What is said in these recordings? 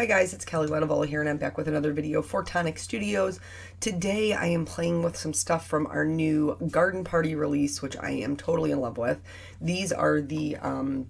Hi guys, it's Kelly Latevola here and I'm back with another video for Tonic Studios. Today I am playing with some stuff from our new Garden Party release, which I am totally in love with. These are the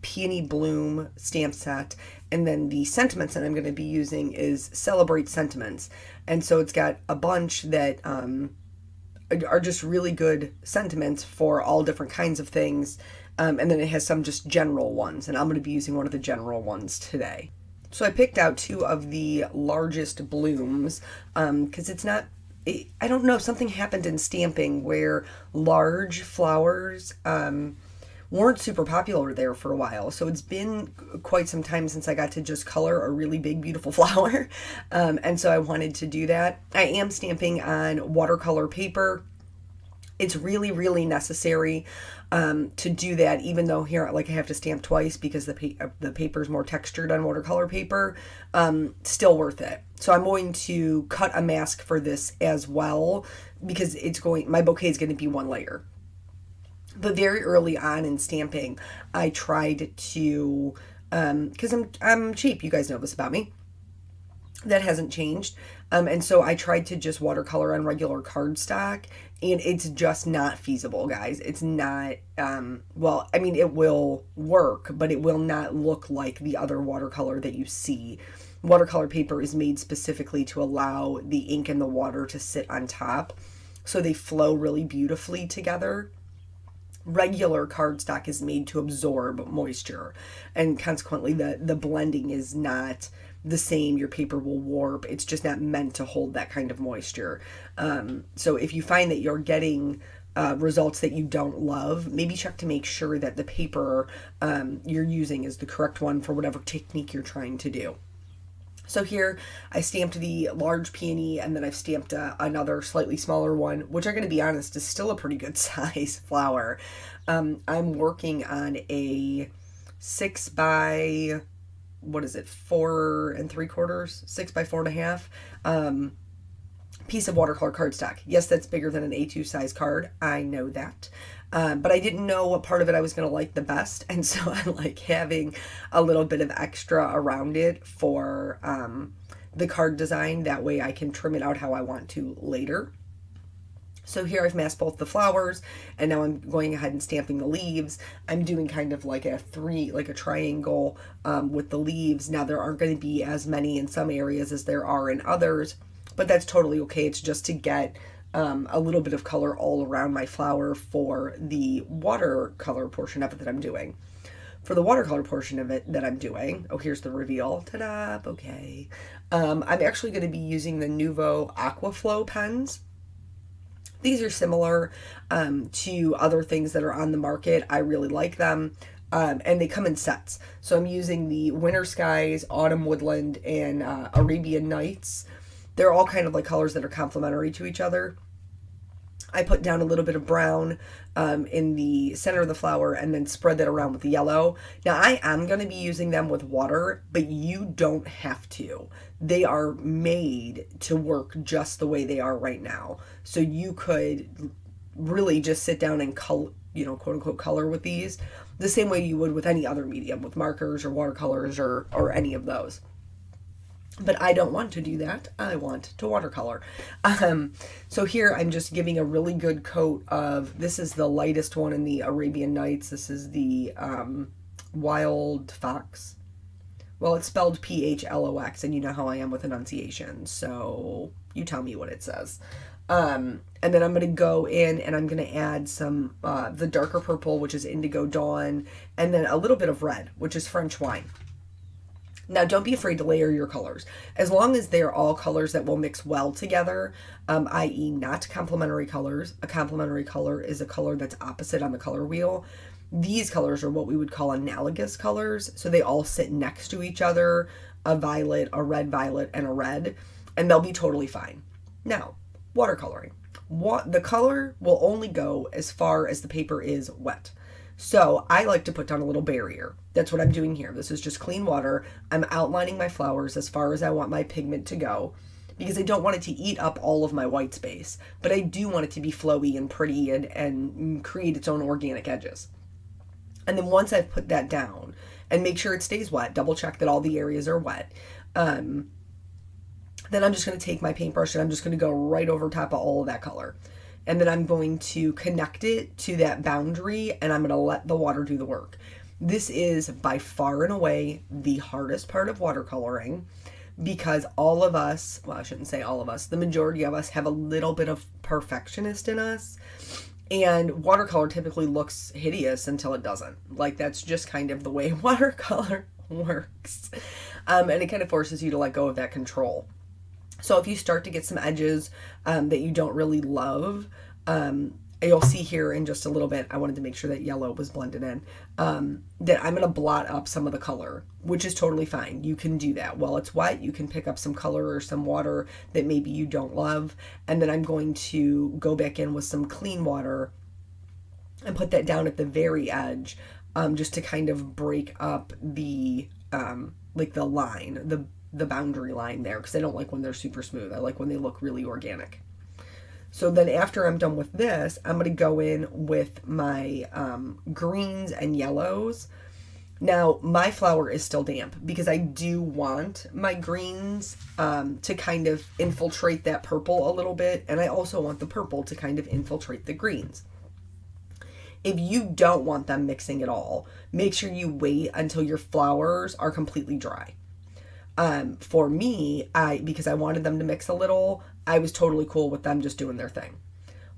Peony Bloom stamp set, and then the sentiments that I'm going to be using is Celebrate Sentiments. And so it's got a bunch that are just really good sentiments for all different kinds of things. And then it has some just general ones, and I'm going to be using one of the general ones today. So I picked out two of the largest blooms because it's not, I don't know, something happened in stamping where large flowers weren't super popular there for a while. So it's been quite some time since I got to just color a really big, beautiful flower. And so I wanted to do that. I am stamping on watercolor paper. It's really, really necessary to do that, even though here, like, I have to stamp twice because the paper is more textured on watercolor paper. Still worth it. So I'm going to cut a mask for this as well because my bouquet is going to be one layer. But very early on in stamping, I tried to, because I'm cheap, you guys know this about me. That hasn't changed. And so I tried to just watercolor on regular cardstock, and it's just not feasible, guys. It's not, well, I mean, it will work, but it will not look like the other watercolor that you see. Watercolor paper is made specifically to allow the ink and the water to sit on top, so they flow really beautifully together. Regular cardstock is made to absorb moisture, and consequently the blending is not the same. Your paper will warp. It's just not meant to hold that kind of moisture. So if you find that you're getting results that you don't love, maybe check to make sure that the paper you're using is the correct one for whatever technique you're trying to do. So here I stamped the large peony, and then I've stamped another slightly smaller one, which I'm going to be honest is still a pretty good size flower. I'm working on a 6 by, what is it, 4 3/4, 6 by 4.5 piece of watercolor cardstock. Yes, that's bigger than an A2 size card. I know that. But I didn't know what part of it I was going to like the best. And so I like having a little bit of extra around it for the card design. That way I can trim it out how I want to later. So here I've masked both the flowers, and now I'm going ahead and stamping the leaves. I'm doing kind of like a triangle with the leaves. Now there aren't going to be as many in some areas as there are in others, but that's totally okay. It's just to get a little bit of color all around my flower for the watercolor portion of it that I'm doing. For the watercolor portion of it that I'm doing, oh, here's the reveal. Ta-da, bouquet. I'm actually going to be using the Nuvo Aqua Flow Pens. These are similar to other things that are on the market. I really like them. And they come in sets. So I'm using the Winter Skies, Autumn Woodland, and Arabian Nights. They're all kind of like colors that are complementary to each other. I put down a little bit of brown in the center of the flower and then spread that around with the yellow. Now I am going to be using them with water, but you don't have to. They are made to work just the way they are right now. So you could really just sit down and color, quote unquote color with these the same way you would with any other medium, with markers or watercolors or any of those. But I don't want to do that. I want to watercolor. So here I'm just giving a really good coat of, this is the lightest one in the Arabian Nights. This is the Wild Fox. Well, it's spelled Phlox, and you know how I am with enunciation. So you tell me what it says. And then I'm going to go in and I'm going to add some, the darker purple, which is Indigo Dawn, and then a little bit of red, which is French Wine. Now, don't be afraid to layer your colors. As long as they're all colors that will mix well together, i.e. not complementary colors. A complementary color is a color that's opposite on the color wheel. These colors are what we would call analogous colors. So they all sit next to each other, a violet, a red violet, and a red, and they'll be totally fine. Now, watercoloring. The color will only go as far as the paper is wet. So I like to put down a little barrier. That's what I'm doing here. This is just clean water. I'm outlining my flowers as far as I want my pigment to go because I don't want it to eat up all of my white space, but I do want it to be flowy and pretty and create its own organic edges. And then once I've put that down, and make sure it stays wet, double check that all the areas are wet, then I'm just going to take my paintbrush and I'm just going to go right over top of all of that color. And then I'm going to connect it to that boundary and I'm going to let the water do the work. This is by far and away the hardest part of watercoloring because all of us, well, I shouldn't say all of us, the majority of us have a little bit of perfectionist in us. And watercolor typically looks hideous until it doesn't. Like, that's just kind of the way watercolor works. And it kind of forces you to let go of that control. So if you start to get some edges that you don't really love, you'll see here in just a little bit, I wanted to make sure that yellow was blended in, that I'm going to blot up some of the color, which is totally fine. You can do that. While it's wet, you can pick up some color or some water that maybe you don't love. And then I'm going to go back in with some clean water and put that down at the very edge, just to kind of break up the, like the line, the boundary line there, because I don't like when they're super smooth. I like when they look really organic. So then after I'm done with this, I'm going to go in with my greens and yellows. Now, my flower is still damp because I do want my greens to kind of infiltrate that purple a little bit. And I also want the purple to kind of infiltrate the greens. If you don't want them mixing at all, make sure you wait until your flowers are completely dry. For me, because I wanted them to mix a little, I was totally cool with them just doing their thing.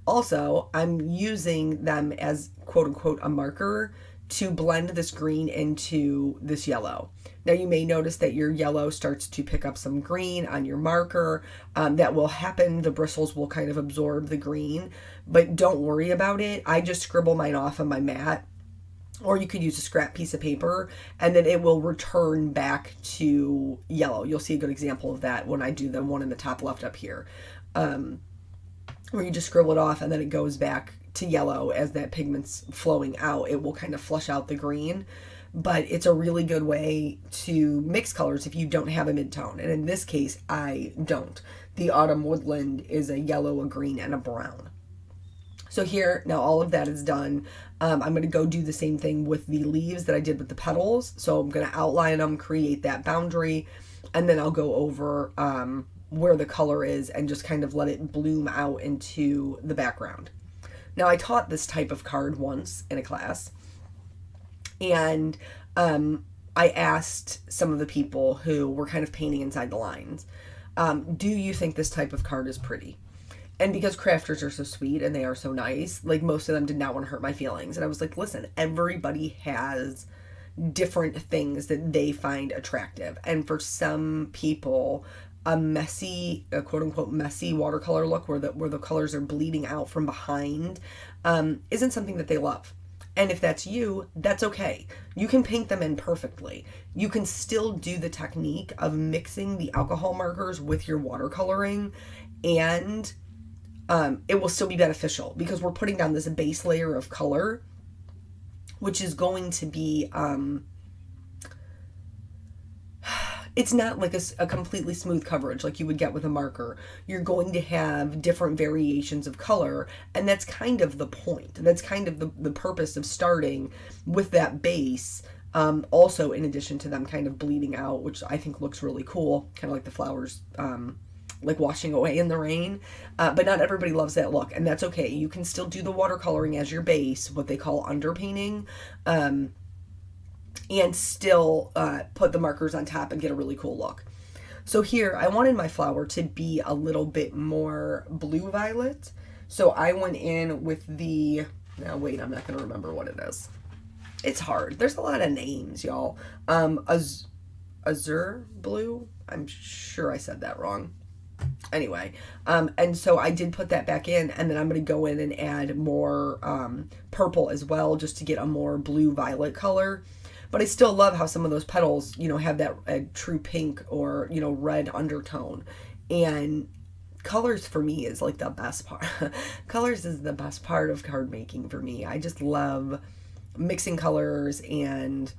Also, I'm using them as quote unquote a marker to blend this green into this yellow. Now you may notice that your yellow starts to pick up some green on your marker. That will happen. The bristles will kind of absorb the green, but don't worry about it. I just scribble mine off on my mat. Or you could use a scrap piece of paper and then it will return back to yellow. You'll see a good example of that when I do the one in the top left up here, where you just scribble it off and then it goes back to yellow as that pigment's flowing out. It will kind of flush out the green, but it's a really good way to mix colors if you don't have a mid-tone. And in this case, I don't. The Autumn Woodland is a yellow, a green, and a brown. So here, now all of that is done. I'm going to go do the same thing with the leaves that I did with the petals. So I'm going to outline them, create that boundary, and then I'll go over where the color is and just kind of let it bloom out into the background. Now, I taught this type of card once in a class, and I asked some of the people who were kind of painting inside the lines, do you think this type of card is pretty? And because crafters are so sweet and they are so nice, like most of them did not want to hurt my feelings. And I was like, listen, everybody has different things that they find attractive. And for some people, a messy, a quote unquote messy watercolor look where the colors are bleeding out from behind isn't something that they love. And if that's you, that's okay. You can paint them in perfectly. You can still do the technique of mixing the alcohol markers with your watercoloring, and it will still be beneficial because we're putting down this base layer of color, which is going to be, it's not like a completely smooth coverage like you would get with a marker. You're going to have different variations of color, and that's kind of the point. That's kind of the purpose of starting with that base. Also, in addition to them kind of bleeding out, which I think looks really cool, kind of like the flowers, like washing away in the rain, but not everybody loves that look, and that's okay. You can still do the watercoloring as your base, what they call underpainting, and still put the markers on top and get a really cool look. So here, I wanted my flower to be a little bit more blue-violet, so I went in with the, now wait, I'm not going to remember what it is. It's hard. There's a lot of names, y'all. Azure blue? I'm sure I said that wrong. Anyway, and so I did put that back in, and then I'm going to go in and add more purple as well, just to get a more blue-violet color. But I still love how some of those petals, you know, have that true pink or, you know, red undertone. And colors for me is like the best part. Colors is the best part of card making for me. I just love mixing colors and,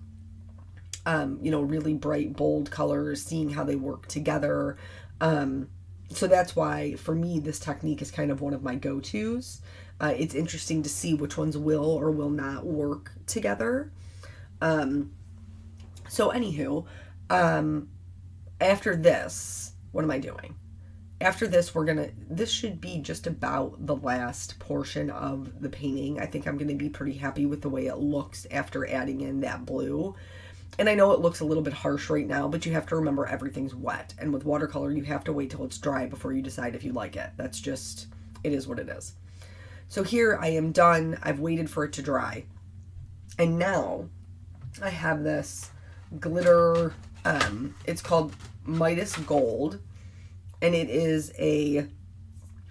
you know, really bright, bold colors, seeing how they work together. So that's why, for me, this technique is kind of one of my go-tos. It's interesting to see which ones will or will not work together. So anywho, after this, what am I doing? After this, this should be just about the last portion of the painting. I think I'm going to be pretty happy with the way it looks after adding in that blue. And I know it looks a little bit harsh right now, but you have to remember everything's wet. And with watercolor, you have to wait till it's dry before you decide if you like it. That's just, it is what it is. So here I am done. I've waited for it to dry. And now I have this glitter, it's called Midas Gold. And it is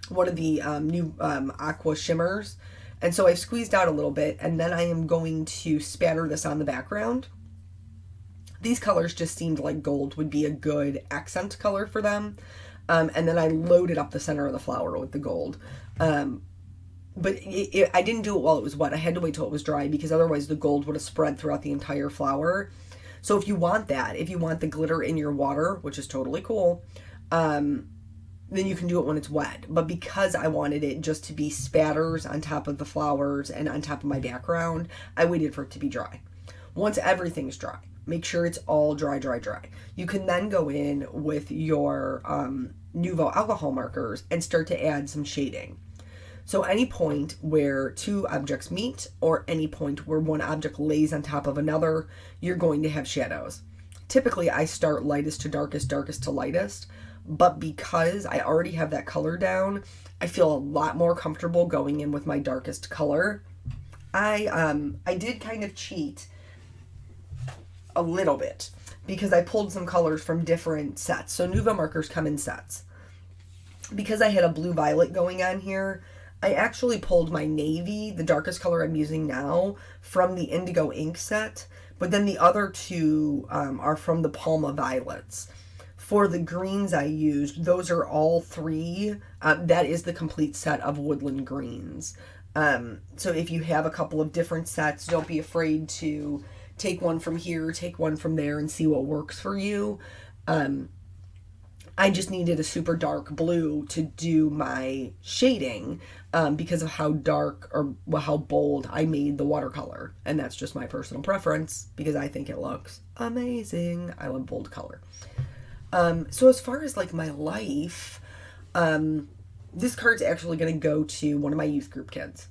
one of the new aqua shimmers. And so I've squeezed out a little bit, and then I am going to spatter this on the background. These colors just seemed like gold would be a good accent color for them. And then I loaded up the center of the flower with the gold. But I didn't do it while it was wet. I had to wait till it was dry because otherwise the gold would have spread throughout the entire flower. So if you want that, if you want the glitter in your water, which is totally cool, then you can do it when it's wet. But because I wanted it just to be spatters on top of the flowers and on top of my background, I waited for it to be dry. Once everything's dry, make sure it's all dry. You can then go in with your Nuvo Alcohol Markers and start to add some shading. So any point where two objects meet, or any point where one object lays on top of another, you're going to have shadows. Typically, I start lightest to darkest, darkest to lightest, but because I already have that color down, I feel a lot more comfortable going in with my darkest color. I did kind of cheat a little bit because I pulled some colors from different sets. So Nuvo markers come in sets. Because I had a blue violet going on here, I actually pulled my navy, the darkest color I'm using now, from the indigo ink set, but then the other two are from the Palma violets. For the greens I used, those are all three. That is the complete set of woodland greens. So if you have a couple of different sets, don't be afraid to take one from here, take one from there, and see what works for you. I just needed a super dark blue to do my shading because of how dark or how bold I made the watercolor. And that's just my personal preference because I think it looks amazing. I love bold color. So as far as like my life, this card's actually going to go to one of my youth group kids.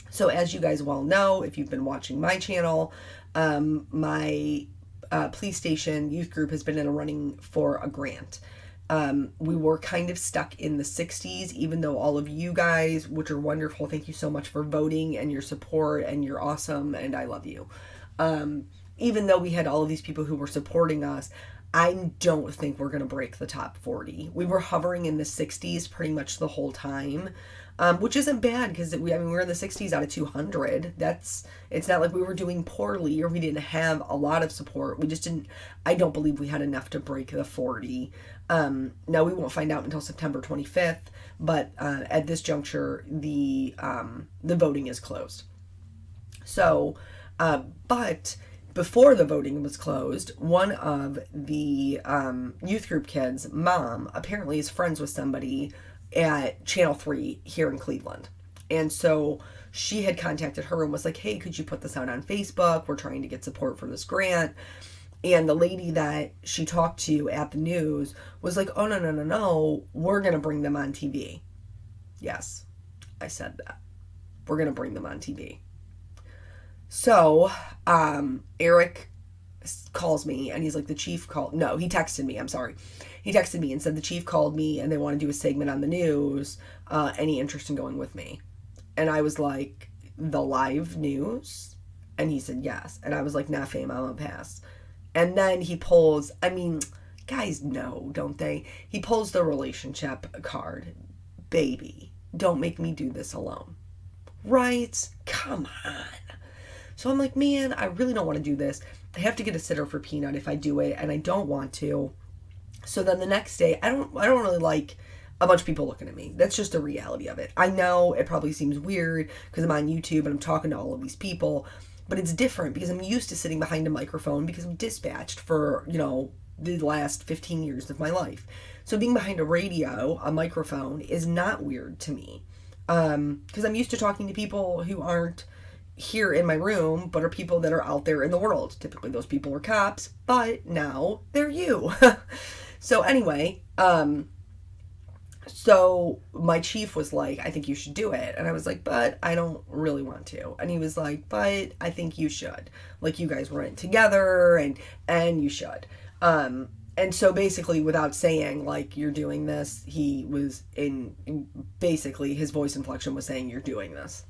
So as you guys well know, if you've been watching my channel, my police station youth group has been in a running for a grant. We were kind of stuck in the 60s, even though all of you guys, which are wonderful, thank you so much for voting and your support, and you're awesome, and I love you. Even though we had all of these people who were supporting us, I don't think we're going to break the top 40. We were hovering in the 60s pretty much the whole time, which isn't bad because we're in the 60s out of 200. It's not like we were doing poorly or we didn't have a lot of support. We just didn't, I don't believe we had enough to break the 40. Now we won't find out until September 25th, but at this juncture, the voting is closed. So, but before the voting was closed, one of the youth group kids' mom apparently is friends with somebody at Channel 3 here in Cleveland. And so she had contacted her and was like, hey, could you put this out on Facebook? We're trying to get support for this grant. And the lady that she talked to at the news was like, oh, no, we're going to bring them on TV. Yes, I said that. We're going to bring them on TV. So, Eric calls me and he's like, the chief called. No, he texted me. I'm sorry. He texted me and said the chief called me and they want to do a segment on the news. Any interest in going with me? And I was like, the live news? And he said, yes. And I was like, nah, fam, I'm gonna pass. And then he pulls, I mean, guys know, don't they? He pulls the relationship card. Baby, don't make me do this alone. Right? Come on. So I'm like, man, I really don't want to do this. I have to get a sitter for Peanut if I do it, and I don't want to. So then the next day, I don't really like a bunch of people looking at me. That's just the reality of it. I know it probably seems weird because I'm on YouTube and I'm talking to all of these people, but it's different because I'm used to sitting behind a microphone because I'm dispatched for, the last 15 years of my life. So being behind a microphone is not weird to me because I'm used to talking to people who aren't here in my room, but are people that are out there in the world. Typically those people are cops, but now they're you. So anyway, so my chief was like, I think you should do it. And I was like, but I don't really want to. And he was like, but I think you should. Like, you guys were in together, and you should. And so basically, without saying, like, you're doing this, he was basically, his voice inflection was saying, you're doing this.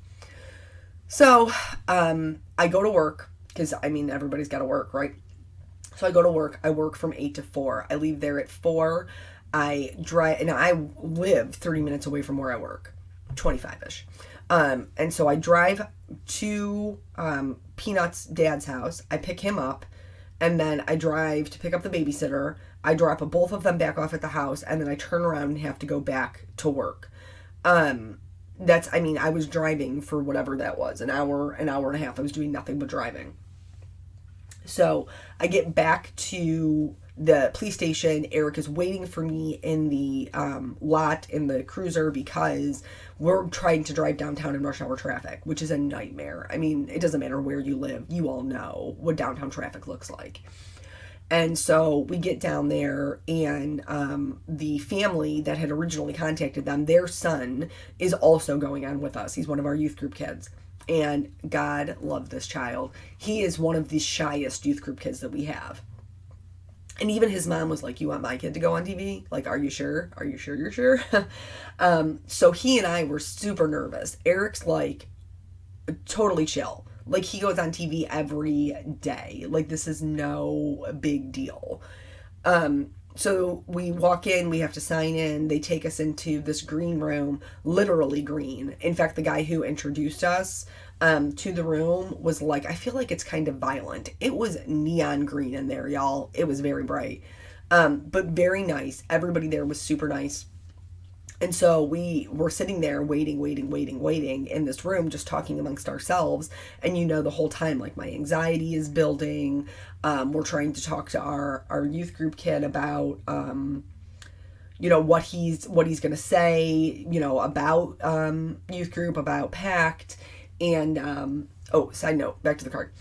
So, I go to work, because, I mean, everybody's got to work, right? So I go to work. I work from 8 to 4. I leave there at 4. I drive, and I live 30 minutes away from where I work, 25-ish. And so I drive to Peanut's dad's house. I pick him up, and then I drive to pick up the babysitter. I drop both of them back off at the house, and then I turn around and have to go back to work. I was driving for whatever that was, an hour and a half. I was doing nothing but driving. So I get back to the police station. Eric is waiting for me in the lot in the cruiser because we're trying to drive downtown in rush hour traffic, which is a nightmare. I mean, it doesn't matter where you live. You all know what downtown traffic looks like. And so we get down there, and the family that had originally contacted them, their son is also going on with us. He's one of our youth group kids. And God love this child. He is one of the shyest youth group kids that we have. And even his mom was like, you want my kid to go on TV? Like, are you sure? Are you sure you're sure? So he and I were super nervous. Eric's like totally chill. Like, he goes on TV every day. Like, this is no big deal. So we walk in, we have to sign in. They take us into this green room, literally green. In fact, the guy who introduced us to the room was like, I feel like it's kind of violent. It was neon green in there, y'all. It was very bright, but very nice. Everybody there was super nice. And so we were sitting there waiting in this room, just talking amongst ourselves. And the whole time, like, my anxiety is building. We're trying to talk to our youth group kid about, what he's going to say, about youth group, about PACT. And, side note, back to the card.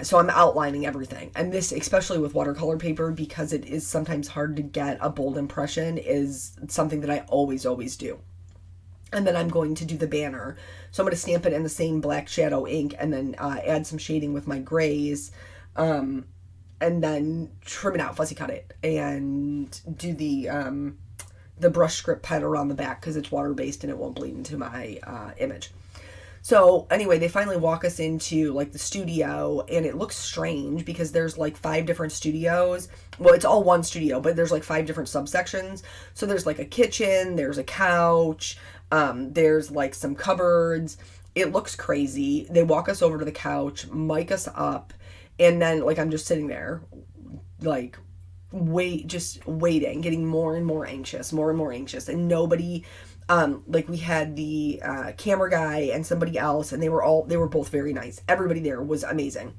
So I'm outlining everything. And this, especially with watercolor paper, because it is sometimes hard to get a bold impression, is something that I always do. And then I'm going to do the banner. So I'm going to stamp it in the same black shadow ink, and then add some shading with my grays, and then trim it out, fussy cut it, and do the brush script pen around the back because it's water-based and it won't bleed into my image. So anyway, they finally walk us into like the studio, and it looks strange because there's like 5 different studios. Well, it's all one studio, but there's like 5 different subsections. So there's like a kitchen, there's a couch, there's like some cupboards. It looks crazy. They walk us over to the couch, mic us up, and then like I'm just sitting there, like just waiting, getting more and more anxious, and nobody. Like we had the camera guy and somebody else, and they were both very nice. Everybody there was amazing.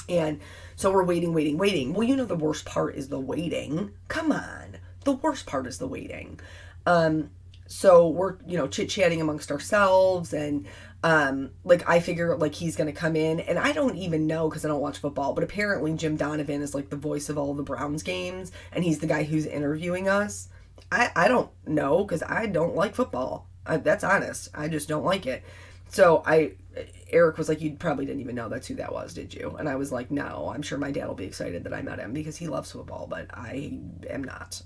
And so we're waiting. Well, the worst part is the waiting. Come on. The worst part is the waiting. So we're, chit-chatting amongst ourselves, and like I figure like he's going to come in, and I don't even know because I don't watch football, but apparently Jim Donovan is like the voice of all the Browns games, and he's the guy who's interviewing us. I don't know because I don't like football. That's honest. I just don't like it. So Eric was like, you probably didn't even know that's who that was, did you? And I was like, no, I'm sure my dad will be excited that I met him because he loves football, but I am not.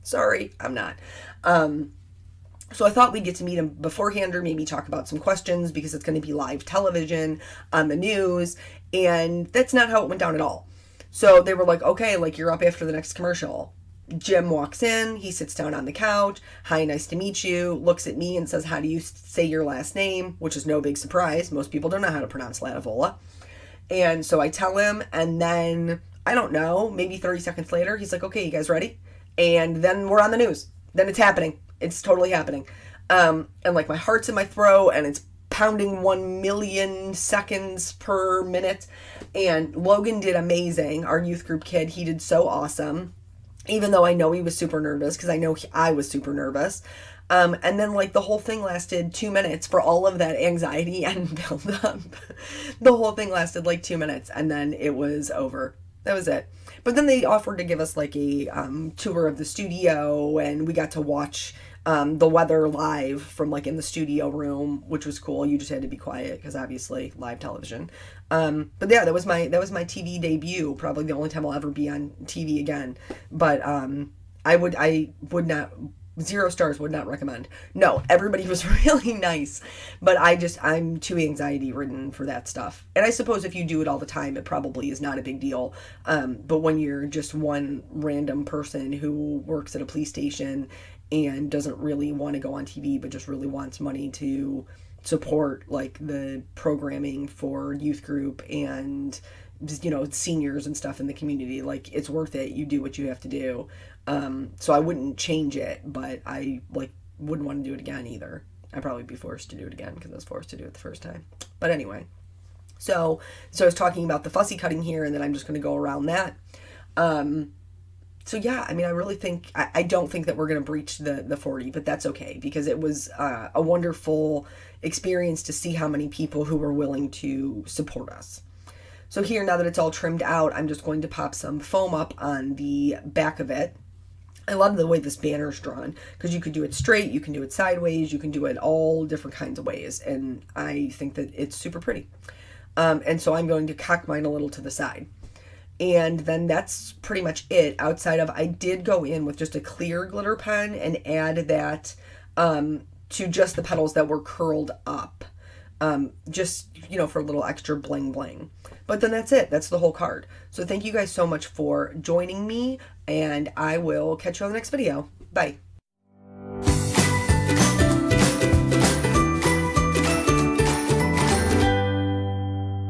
Sorry, I'm not. So I thought we'd get to meet him beforehand or maybe talk about some questions because it's going to be live television on the news. And that's not how it went down at all. So they were like, okay, like you're up after the next commercial. Jim walks in, he sits down on the couch. Hi, nice to meet you. Looks at me and says, how do you say your last name? Which is no big surprise. Most people don't know how to pronounce Latevola. And so I tell him, and then, I don't know, maybe 30 seconds later, he's like, okay, you guys ready? And then we're on the news. Then it's happening. It's totally happening. And like my heart's in my throat, and it's pounding 1 million seconds per minute. And Logan did amazing. Our youth group kid, he did so awesome. Even though I know he was super nervous, because I know I was super nervous. And then like the whole thing lasted 2 minutes for all of that anxiety and build up. The whole thing lasted like 2 minutes and then it was over. That was it. But then they offered to give us like a tour of the studio, and we got to watch the weather live from like in the studio room, which was cool. You just had to be quiet because obviously live television. But yeah, that was my TV debut. Probably the only time I'll ever be on TV again. But I would not. 0 stars, would not recommend. No, everybody was really nice, but I'm too anxiety ridden for that stuff. And I suppose if you do it all the time, it probably is not a big deal. But when you're just one random person who works at a police station and doesn't really want to go on TV, but just really wants money to support like the programming for youth group and, you know, seniors and stuff in the community, like it's worth it. You do what you have to do. So I wouldn't change it, but I like wouldn't want to do it again either. I'd probably be forced to do it again because I was forced to do it the first time. But anyway, so I was talking about the fussy cutting here, and then I'm just going to go around that. So yeah, I mean, I really think, I don't think that we're going to breach the 40, but that's okay because it was a wonderful experience to see how many people who were willing to support us. So here, now that it's all trimmed out, I'm just going to pop some foam up on the back of it. I love the way this banner is drawn because you could do it straight, you can do it sideways, you can do it all different kinds of ways, and I think that it's super pretty. And so I'm going to cock mine a little to the side. And then that's pretty much it. Outside of, I did go in with just a clear glitter pen and add that to just the petals that were curled up. Just, you know, for a little extra bling bling. But then that's it. That's the whole card. So thank you guys so much for joining me, and I will catch you on the next video. Bye.